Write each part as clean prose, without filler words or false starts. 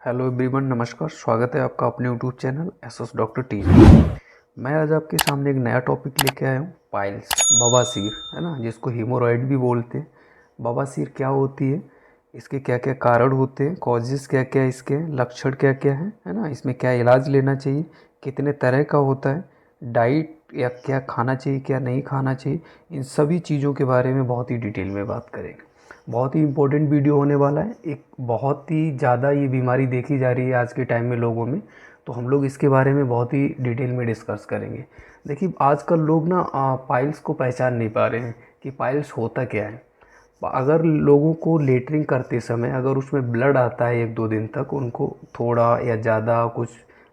Hello everyone, नमस्कार। स्वागत है आपका अपने YouTube channel SS doctor T. मैं आज आपके सामने एक नया टॉपिक लेके आया हूँ, पाइल्स, बवासीर, है ना, जिसको हीमोरॉइड भी बोलते हैं। बवासीर क्या होती है, इसके क्या क्या कारण होते हैं, कॉजेज़ क्या क्या, इसके लक्षण क्या क्या हैं, है ना, इसमें क्या इलाज लेना चाहिए, कितने तरह का होता है, डाइट या क्या खाना चाहिए क्या नहीं खाना चाहिए, इन सभी चीज़ों के बारे में बहुत ही डिटेल में बात करेंगे। बहुत ही इम्पोर्टेंट वीडियो होने वाला है। एक बहुत ही ज़्यादा ये बीमारी देखी जा रही है आज के टाइम में लोगों में, तो हम लोग इसके बारे में बहुत ही डिटेल में डिस्कस करेंगे। देखिए, आजकल लोग ना पाइल्स को पहचान नहीं पा रहे हैं कि पाइल्स होता क्या है। अगर लोगों को लेटरिंग करते समय अगर उसमें ब्लड आता है 1-2 दिन तक, उनको थोड़ा या ज़्यादा, कुछ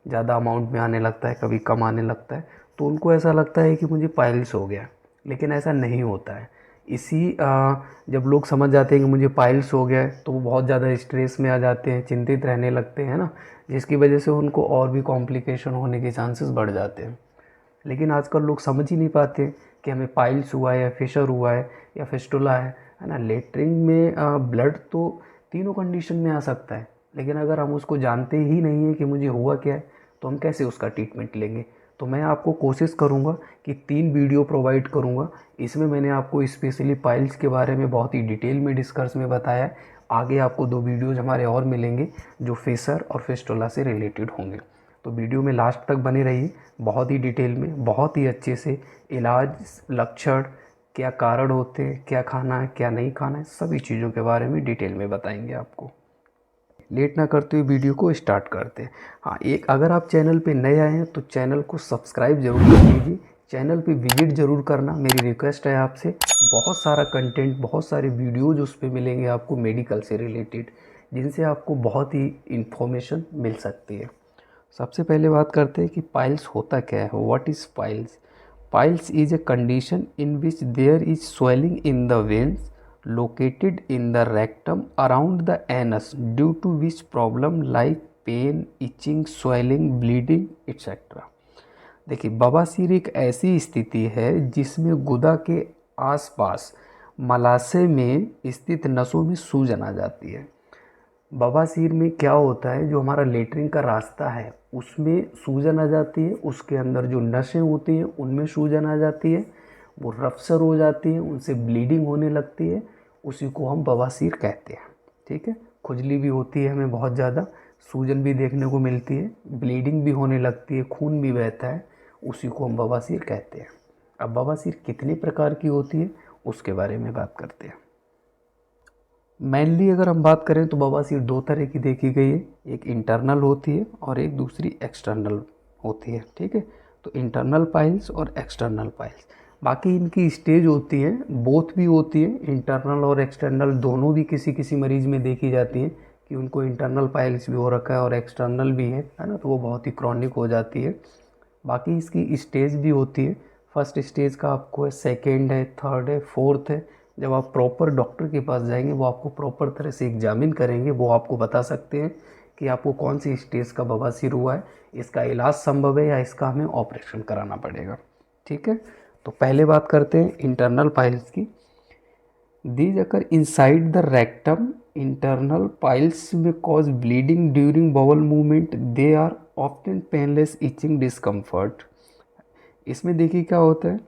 ज़्यादा अमाउंट में आने लगता है, कभी कम आने लगता है, तो उनको ऐसा लगता है कि मुझे पाइल्स हो गया। लेकिन ऐसा नहीं होता है। जब लोग समझ जाते हैं कि मुझे पाइल्स हो गया है, तो वो बहुत ज़्यादा स्ट्रेस में आ जाते हैं, चिंतित रहने लगते हैं ना, जिसकी वजह से उनको और भी कॉम्प्लिकेशन होने के चांसेस बढ़ जाते हैं। लेकिन आजकल लोग समझ ही नहीं पाते कि हमें पाइल्स हुआ है या फिशर हुआ है या फिस्टुला है ना। लेटरिन में ब्लड तो तीनों कंडीशन में आ सकता है, लेकिन अगर हम उसको जानते ही नहीं है कि मुझे हुआ क्या है, तो हम कैसे उसका ट्रीटमेंट लेंगे। तो मैं आपको कोशिश करूँगा कि 3 वीडियो प्रोवाइड करूँगा। इसमें मैंने आपको स्पेशली पाइल्स के बारे में बहुत ही डिटेल में डिस्कस में बताया है। आगे आपको 2 वीडियोज़ हमारे और मिलेंगे जो फिशर और फिस्टुला से रिलेटेड होंगे। तो वीडियो में लास्ट तक बने रहिए। बहुत ही डिटेल में, बहुत ही अच्छे से इलाज, लक्षण, क्या कारण होते हैं, क्या खाना है क्या नहीं खाना है, सभी चीज़ों के बारे में डिटेल में बताएंगे आपको। लेट ना करते हुए वीडियो को स्टार्ट करते हैं। हाँ, एक अगर आप चैनल पे नए आए हैं तो चैनल को सब्सक्राइब जरूर कर लीजिए, चैनल पे विजिट ज़रूर करना, मेरी रिक्वेस्ट है आपसे। बहुत सारा कंटेंट, बहुत सारे वीडियोज उस पर मिलेंगे आपको मेडिकल से रिलेटेड, जिनसे आपको बहुत ही इंफॉर्मेशन मिल सकती है। सबसे पहले बात करते हैं कि पाइल्स होता क्या है। What is piles? Piles is a condition in which there is swelling in the veins located in the rectum around the anus due to which problem like pain, itching, swelling, bleeding etc. देखिए, बवासीर एक ऐसी स्थिति है जिसमें गुदा के आसपास मलाशय में स्थित नसों में सूजन आ जाती है। बवासीर में क्या होता है, जो हमारा लेटरिन का रास्ता है उसमें सूजन आ जाती है, उसके अंदर जो नसें होती हैं उनमें सूजन आ जाती है, वो रफ्चर हो जाती है, उनसे ब्लीडिंग होने लगती है, उसी को हम बवासीर कहते हैं। ठीक है, खुजली भी होती है हमें बहुत ज़्यादा, सूजन भी देखने को मिलती है, ब्लीडिंग भी होने लगती है, खून भी बहता है, उसी को हम बवासीर कहते हैं। अब बवासीर कितने प्रकार की होती है उसके बारे में बात करते हैं। मेनली अगर हम बात करें तो बवासीर 2 तरह की देखी गई है, एक इंटरनल होती है और एक दूसरी एक्सटर्नल होती है। ठीक है, तो इंटरनल पाइल्स और एक्सटर्नल पाइल्स, बाकी इनकी स्टेज होती है, बोथ भी होती है, इंटरनल और एक्सटर्नल दोनों भी किसी किसी मरीज़ में देखी जाती है कि उनको इंटरनल पाइल्स भी हो रखा है और एक्सटर्नल भी है ना, तो वो बहुत ही क्रॉनिक हो जाती है। बाकी इसकी स्टेज भी होती है, फर्स्ट स्टेज का आपको है, सेकेंड है, थर्ड है, फोर्थ है। जब आप प्रॉपर डॉक्टर के पास जाएंगे, वो आपको प्रॉपर तरह से एग्जामिन करेंगे, वो आपको बता सकते हैं कि आपको कौन सी स्टेज का बवासीर हुआ है, इसका इलाज संभव है या इसका हमें ऑपरेशन कराना पड़ेगा। ठीक है, तो पहले बात करते हैं इंटरनल पाइल्स की। These occur inside the rectum. Internal piles may cause bleeding during bowel movement. They are often painless, itching, discomfort. इसमें देखिए क्या होता है,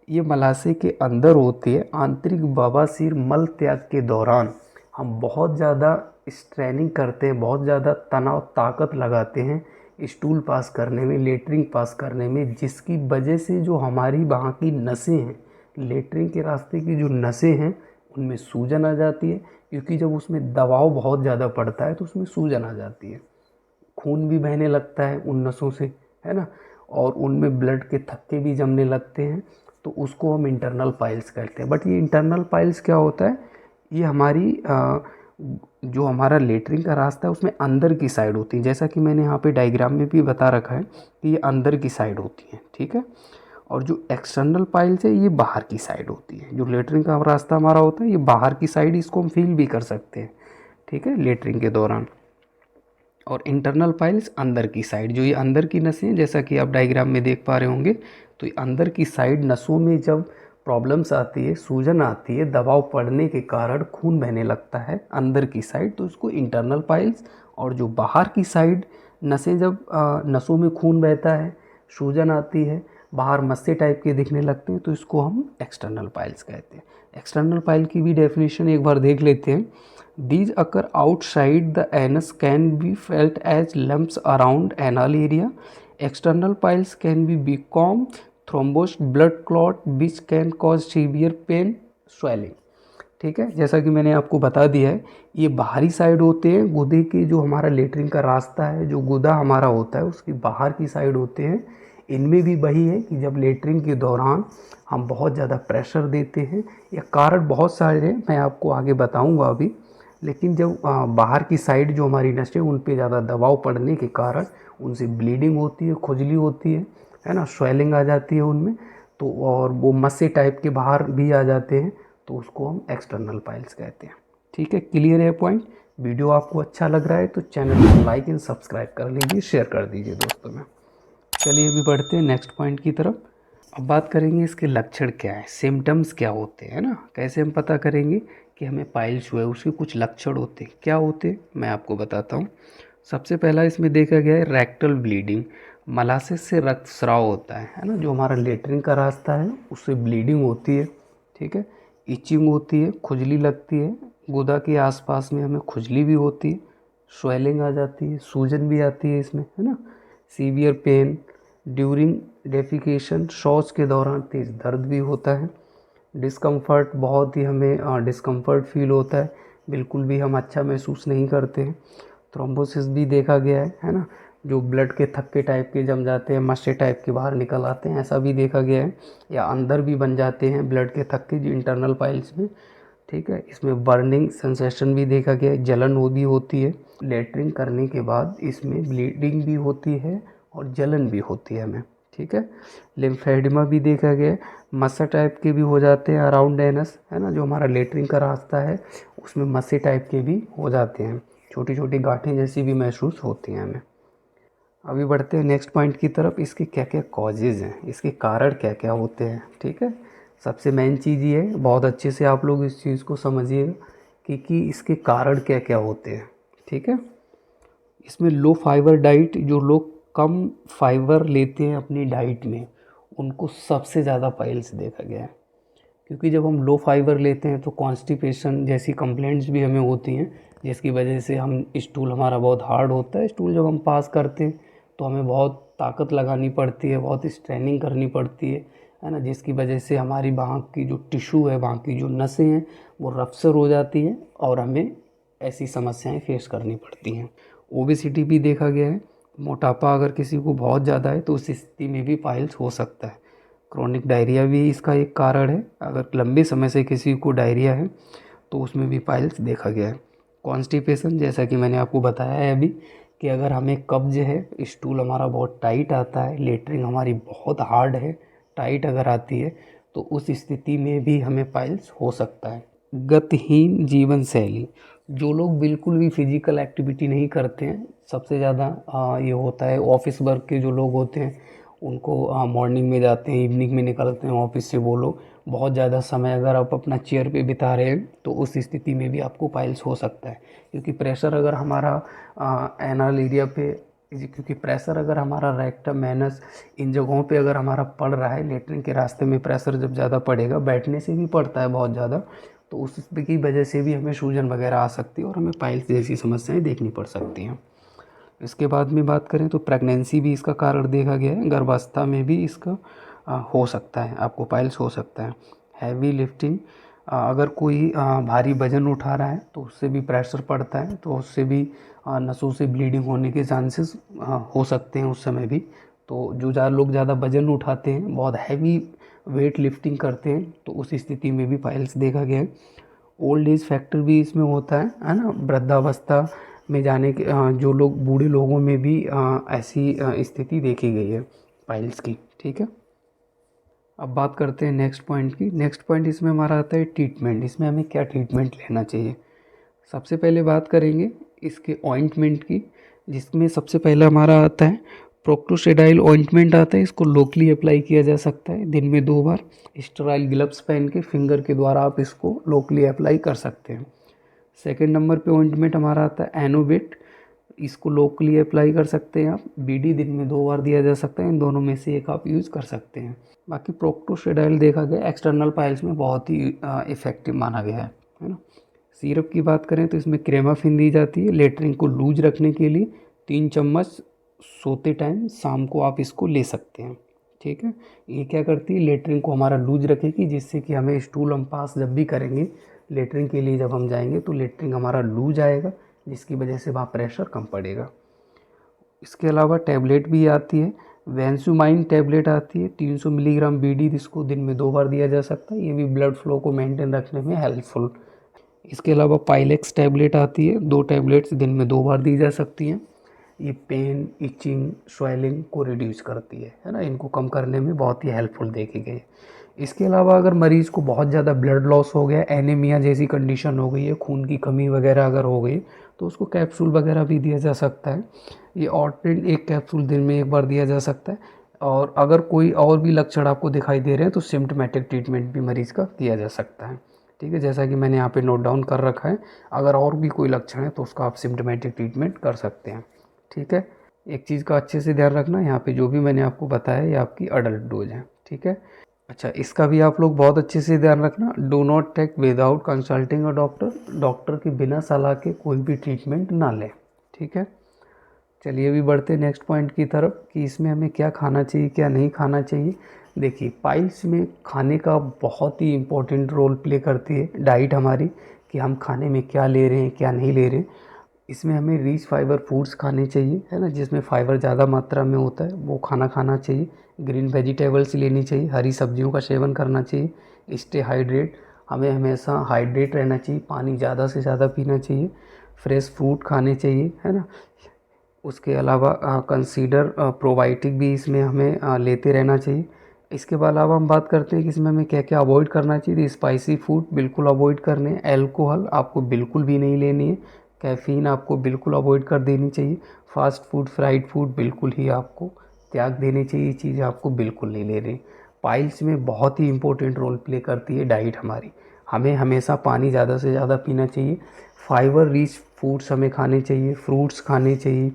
ये मलाशय के अंदर होती है। आंतरिक बवासीर मल त्याग के दौरान हम बहुत ज़्यादा स्ट्रेनिंग करते हैं, बहुत ज़्यादा तनाव, ताकत लगाते हैं स्टूल पास करने में, लेटरिन पास करने में, जिसकी वजह से जो हमारी वहाँ की नसें हैं, लेटरिन के रास्ते की जो नसें हैं, उनमें सूजन आ जाती है। क्योंकि जब उसमें दबाव बहुत ज़्यादा पड़ता है तो उसमें सूजन आ जाती है, खून भी बहने लगता है उन नसों से, है ना, और उनमें ब्लड के थक्के भी जमने लगते हैं, तो उसको हम इंटरनल पाइल्स कहते हैं। बट ये इंटरनल पाइल्स क्या होता है, ये हमारी जो हमारा लेटरिन का रास्ता है उसमें अंदर की साइड होती है, जैसा कि मैंने यहाँ पे डायग्राम में भी बता रखा है कि ये अंदर की साइड होती है। ठीक है, और जो एक्सटर्नल पाइल्स है ये बाहर की साइड होती है। जो लेटरिन का रास्ता हमारा होता है ये बाहर की साइड, इसको हम फील भी कर सकते हैं, ठीक है, लेटरिन के दौरान। और इंटरनल पाइल्स अंदर की साइड, जो ये अंदर की नसें हैं, जैसा कि आप डायग्राम में देख पा रहे होंगे, तो ये अंदर की साइड नसों में जब प्रॉब्लम्स आती है, सूजन आती है, दबाव पड़ने के कारण खून बहने लगता है अंदर की साइड, तो इसको इंटरनल पाइल्स और जो बाहर की साइड नसें, जब नसों में खून बहता है, सूजन आती है, बाहर मस्से टाइप के दिखने लगते हैं, तो इसको हम एक्सटर्नल पाइल्स कहते हैं। एक्सटर्नल पाइल की भी डेफिनेशन एक बार देख लेते हैं। These occur outside the anus, can be felt as lumps around anal area. External piles can be become, thrombosed, blood clot which can cause severe pain, swelling. ठीक है, जैसा कि मैंने आपको बता दिया है, ये बाहरी साइड होते हैं गुदे के, जो हमारा लेटरिन का रास्ता है, जो गुदा हमारा होता है उसकी बाहर की साइड होते हैं। इनमें भी वही है कि जब लेटरिन के दौरान हम बहुत ज़्यादा प्रेशर देते हैं, या कारण बहुत सारे हैं, मैं आपको आगे बताऊंगा अभी। लेकिन जब बाहर की साइड जो हमारी नसें, उन पे ज़्यादा दबाव पड़ने के कारण उनसे ब्लीडिंग होती है, खुजली होती है ना, स्वेलिंग आ जाती है उनमें, तो और वो मस्से टाइप के बाहर भी आ जाते हैं, तो उसको हम एक्सटर्नल पाइल्स कहते हैं। ठीक है, क्लियर है पॉइंट। वीडियो आपको अच्छा लग रहा है तो चैनल को लाइक एंड सब्सक्राइब कर लीजिए, शेयर कर दीजिए दोस्तों में। चलिए अभी बढ़ते हैं नेक्स्ट पॉइंट की तरफ। अब बात करेंगे इसके लक्षण क्या है, सिम्टम्स क्या होते हैं ना, कैसे हम पता करेंगे कि हमें पाइल्स हुआ है, उसके कुछ लक्षण होते हैं, क्या होते हैं मैं आपको बताता हूँ। सबसे पहला इसमें देखा गया है रेक्टल ब्लीडिंग, मलासिस से रक्तस्राव होता है ना, जो हमारा लेटरिन का रास्ता है उससे ब्लीडिंग होती है। ठीक है, इचिंग होती है, खुजली लगती है, गुदा के आसपास में हमें खुजली भी होती है, स्वेलिंग आ जाती है, सूजन भी आती है इसमें, है ना, सीवियर पेन ड्यूरिंग डेफिकेशन, शौच के दौरान तेज़ दर्द भी होता है, डिस्कम्फर्ट, बहुत ही हमें डिस्कम्फर्ट फील होता है, बिल्कुल भी हम अच्छा महसूस नहीं करते हैं। थ्रोम्बोसिस भी देखा गया है ना, जो ब्लड के थक्के टाइप के जम जाते हैं, मस्से टाइप के बाहर निकल आते हैं, ऐसा भी देखा गया है, या अंदर भी बन जाते हैं ब्लड के थक्के जो इंटरनल पाइल्स में। ठीक है, इसमें बर्निंग सेंसेशन भी देखा गया है, जलन वो भी होती है। लेटरिंग करने के बाद इसमें ब्लीडिंग भी होती है और जलन भी होती है हमें। ठीक है, लिम्फेडिमा भी देखा गया है, मस्सा टाइप के भी हो जाते हैं अराउंड एनस, है ना, जो हमारा लेटरिंग का रास्ता है उसमें मस्से टाइप के भी हो जाते हैं, छोटी छोटी गांठें जैसी भी महसूस होती हैं हमें। अभी बढ़ते हैं नेक्स्ट पॉइंट की तरफ। इसके क्या क्या कॉजेज़ हैं, इसके कारण क्या क्या होते हैं। ठीक है, सबसे मेन चीज़ ये है, बहुत अच्छे से आप लोग इस चीज़ को समझिएगा कि इसके कारण क्या क्या होते हैं। ठीक है, इसमें लो फाइबर डाइट, जो लोग कम फाइबर लेते हैं अपनी डाइट में, उनको सबसे ज़्यादा पाइल्स देखा गया है। क्योंकि जब हम लो फाइबर लेते हैं तो कॉन्स्टिपेशन जैसी कंप्लेंट्स भी हमें होती हैं, जिसकी वजह से हम स्टूल हमारा बहुत हार्ड होता है, स्टूल जब हम पास करते हैं तो हमें बहुत ताकत लगानी पड़ती है, बहुत स्ट्रेनिंग करनी पड़ती है ना, जिसकी वजह से हमारी बांह की जो टिश्यू है, बांह की जो नसें हैं, वो रफ्चर हो जाती हैं और हमें ऐसी समस्याएं फेस करनी पड़ती हैं। ओबेसिटी भी देखा गया है, मोटापा अगर किसी को बहुत ज़्यादा है तो उस स्थिति में भी पाइल्स हो सकता है। क्रोनिक डायरिया भी इसका एक कारण है, अगर लंबे समय से किसी को डायरिया है तो उसमें भी पाइल्स देखा गया है। कॉन्स्टिपेशन, जैसा कि मैंने आपको बताया है अभी, कि अगर हमें कब्ज है, स्टूल हमारा बहुत टाइट आता है, लेटरिंग हमारी बहुत हार्ड है, टाइट अगर आती है, तो उस स्थिति में भी हमें पाइल्स हो सकता है। गतिहीन जीवन शैली, जो लोग बिल्कुल भी फिजिकल एक्टिविटी नहीं करते हैं, सबसे ज़्यादा ये होता है ऑफिस वर्क के जो लोग होते हैं, उनको मॉर्निंग में जाते हैं, इवनिंग में निकलते हैं ऑफिस से, वो लोग बहुत ज़्यादा समय अगर आप अपना चेयर पे बिता रहे हैं तो उस स्थिति में भी आपको पाइल्स हो सकता है। क्योंकि प्रेशर अगर हमारा एनल एरिया पे, क्योंकि प्रेशर अगर हमारा रेक्टम, एनस, इन जगहों पे अगर हमारा पड़ रहा है, लेटरिन के रास्ते में प्रेशर जब ज़्यादा पड़ेगा, बैठने से भी पड़ता है बहुत ज़्यादा, तो उस की वजह से भी हमें सूजन वगैरह आ सकती है और हमें पाइल्स जैसी समस्याएं देखनी पड़ सकती हैं। इसके बाद में बात करें तो प्रेगनेंसी भी इसका कारण देखा गया है, गर्भावस्था में भी इसका हो सकता है, आपको पाइल्स हो सकता है। हैवी लिफ्टिंग, अगर कोई भारी वजन उठा रहा है तो उससे भी प्रेशर पड़ता है, तो उससे भी नसों से ब्लीडिंग होने के चांसेस हो सकते हैं उस समय भी। तो जो लोग ज़्यादा वजन उठाते हैं, बहुत हैवी वेट लिफ्टिंग करते हैं, तो उस स्थिति में भी पाइल्स देखा गया है। ओल्ड एज फैक्टर भी इसमें होता है ना, वृद्धावस्था में जाने के जो लोग, बूढ़े लोगों में भी ऐसी स्थिति देखी गई है पाइल्स की। ठीक है, अब बात करते हैं नेक्स्ट पॉइंट की। नेक्स्ट पॉइंट इसमें हमारा आता है ट्रीटमेंट, इसमें हमें क्या ट्रीटमेंट लेना चाहिए। सबसे पहले बात करेंगे इसके ऑइंटमेंट की, जिसमें सबसे पहला हमारा आता है प्रोक्टोसेडाइल ऑइंटमेंट आता है। इसको लोकली अप्लाई किया जा सकता है दिन में 2 बार, स्टेराइल ग्लव्स पहन के फिंगर के द्वारा आप इसको लोकली अप्लाई कर सकते हैं। सेकेंड नंबर पे ऑइंटमेंट हमारा आता है एनोवेट, इसको लोकली अप्लाई कर सकते हैं आप। बीडी दिन में 2 बार दिया जा सकता है, इन दोनों में से एक आप यूज़ कर सकते हैं। बाकी प्रोक्टोशेडाइल देखा गया एक्सटर्नल पाइल्स में बहुत ही इफ़ेक्टिव माना गया है ना। सिरप की बात करें तो इसमें क्रेमाफिन दी जाती है लेटरिन को लूज रखने के लिए। 3 चम्मच सोते टाइम शाम को आप इसको ले सकते हैं, ठीक है। ये क्या करती है, लेटरिन को हमारा लूज रखेगी, जिससे कि हमें स्टूल हम पास जब भी करेंगे लेटरिन के लिए जब हम जाएंगे तो लेटरिन हमारा लूज आएगा, जिसकी वजह से वहाँ प्रेशर कम पड़ेगा। इसके अलावा टैबलेट भी आती है, वैंसुमाइन टैबलेट आती है 300 मिलीग्राम बीडी, जिसको दिन में 2 बार दिया जा सकता है। ये भी ब्लड फ्लो को मेंटेन रखने में हेल्पफुल। इसके अलावा पाइलेक्स टैबलेट आती है, 2 टैबलेट्स दिन में 2 बार दी जा सकती हैं। ये पेन, इचिंग, स्वेलिंग को रिड्यूस करती है ना, इनको कम करने में बहुत ही हेल्पफुल देखी गई। इसके अलावा अगर मरीज़ को बहुत ज़्यादा ब्लड लॉस हो गया, एनीमिया जैसी कंडीशन हो गई है, खून की कमी वगैरह अगर हो गई, तो उसको कैप्सूल वगैरह भी दिया जा सकता है। ये ऑर्डिन 1 कैप्सूल दिन में 1 बार दिया जा सकता है। और अगर कोई और भी लक्षण आपको दिखाई दे रहे हैं तो सिम्प्टोमेटिक ट्रीटमेंट भी मरीज़ का किया जा सकता है, ठीक है। जैसा कि मैंने यहाँ पे नोट डाउन कर रखा है, अगर और भी कोई लक्षण है तो उसका आप सिम्प्टोमेटिक ट्रीटमेंट कर सकते हैं, ठीक है। एक चीज़ का अच्छे से ध्यान रखना, यहाँ पे जो भी मैंने आपको बताया ये आपकी अडल्ट डोज है, ठीक है। अच्छा, इसका भी आप लोग बहुत अच्छे से ध्यान रखना, do not take without consulting a doctor. Doctor की बिना सलाह के कोई भी ट्रीटमेंट ना लें, ठीक है। चलिए अभी बढ़ते नेक्स्ट पॉइंट की तरफ कि इसमें हमें क्या खाना चाहिए क्या नहीं खाना चाहिए। देखिए, पाइल्स में खाने का बहुत ही इम्पोर्टेंट रोल प्ले करती है डाइट हमारी, कि हम खाने में क्या ले रहे हैं क्या नहीं ले रहे हैं। इसमें हमें रिच फाइबर फूड्स खाने चाहिए, है ना, जिसमें फाइबर ज़्यादा मात्रा में होता है वो खाना चाहिए। ग्रीन वेजिटेबल्स लेनी चाहिए, हरी सब्जियों का सेवन करना चाहिए। स्टे हाइड्रेट, हमें हमेशा हाइड्रेट रहना चाहिए, पानी ज़्यादा से ज़्यादा पीना चाहिए। फ्रेश फ्रूट खाने चाहिए, है ना। उसके अलावा कंसीडर प्रोबायोटिक भी इसमें हमें लेते रहना चाहिए। इसके अलावा हम बात करते हैं कि इसमें हमें क्या क्या अवॉइड करना चाहिए। स्पाइसी फूड बिल्कुल अवॉइड करने हैं, अल्कोहल आपको बिल्कुल भी नहीं लेनी है, कैफ़ीन आपको बिल्कुल अवॉइड कर देनी चाहिए, फास्ट फूड फ्राइड फूड बिल्कुल ही आपको त्याग देनी चाहिए, ये चीज़ें आपको बिल्कुल नहीं ले रही। पाइल्स में बहुत ही इंपॉर्टेंट रोल प्ले करती है डाइट हमारी, हमें हमेशा पानी ज़्यादा से ज़्यादा पीना चाहिए। फाइबर रिच फूड्स हमें खाने चाहिए, फ्रूट्स खाने चाहिए,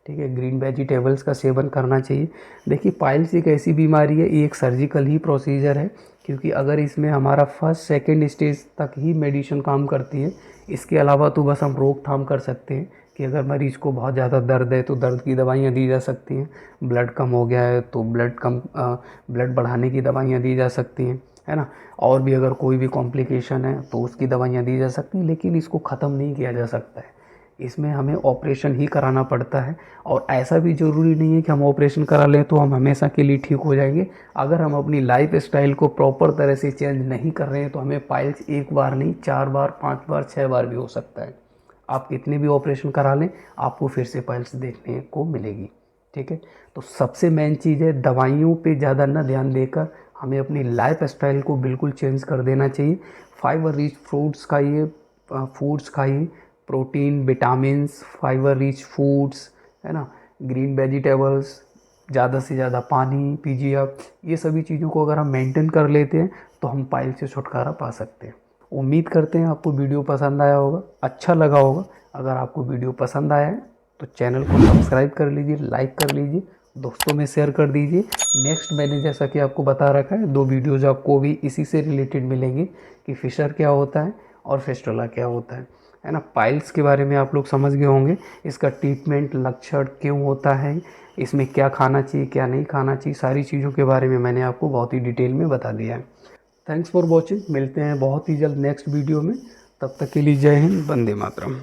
ठीक है। ग्रीन वेजिटेबल्स का सेवन करना चाहिए। देखिए, पाइल्स एक ऐसी बीमारी है, ये एक सर्जिकल ही प्रोसीजर है, क्योंकि अगर इसमें हमारा फर्स्ट सेकंड स्टेज तक ही मेडिसिन काम करती है। इसके अलावा तो बस हम रोकथाम कर सकते हैं कि अगर मरीज़ को बहुत ज़्यादा दर्द है तो दर्द की दवाइयाँ दी जा सकती हैं, ब्लड कम हो गया है तो ब्लड बढ़ाने की दवाइयाँ दी जा सकती हैं, है ना। और भी अगर कोई भी कॉम्प्लिकेशन है तो उसकी दवाइयाँ दी जा सकती हैं, लेकिन इसको ख़त्म नहीं किया जा सकता है, इसमें हमें ऑपरेशन ही कराना पड़ता है। और ऐसा भी ज़रूरी नहीं है कि हम ऑपरेशन करा लें तो हम हमेशा के लिए ठीक हो जाएंगे। अगर हम अपनी लाइफ स्टाइल को प्रॉपर तरह से चेंज नहीं कर रहे हैं तो हमें पाइल्स 1 बार नहीं 4 बार 5 बार 6 बार भी हो सकता है। आप कितने भी ऑपरेशन करा लें आपको फिर से पाइल्स देखने को मिलेगी, ठीक है। तो सबसे मेन चीज़ है, दवाइयों पे ज़्यादा ना ध्यान देकर हमें अपनी लाइफ स्टाइल को बिल्कुल चेंज कर देना चाहिए। फाइबर रिच फ्रूट्स खाइए, फूड्स खाइए, protein, vitamins, fibre rich foods, है ना, ग्रीन वेजिटेबल्स, ज़्यादा से ज़्यादा पानी पीजिए आप। ये सभी चीज़ों को अगर हम मेंटेन कर लेते हैं तो हम पाइल से छुटकारा पा सकते हैं। उम्मीद करते हैं आपको वीडियो पसंद आया होगा, अच्छा लगा होगा। अगर आपको वीडियो पसंद आया है तो चैनल को सब्सक्राइब कर लीजिए, लाइक कर लीजिए, दोस्तों में शेयर कर दीजिए। नेक्स्ट मैंने जैसा कि आपको बता रखा है 2 वीडियोज़ आपको भी इसी से रिलेटेड मिलेंगे कि फिशर क्या होता है और फिस्टुला क्या होता है ना। पाइल्स के बारे में आप लोग समझ गए होंगे, इसका ट्रीटमेंट, लक्षण क्यों होता है, इसमें क्या खाना चाहिए क्या नहीं खाना चाहिए, सारी चीज़ों के बारे में मैंने आपको बहुत ही डिटेल में बता दिया है। थैंक्स फॉर वॉचिंग, मिलते हैं बहुत ही जल्द नेक्स्ट वीडियो में। तब तक के लिए जय हिंद, वंदे मातरम।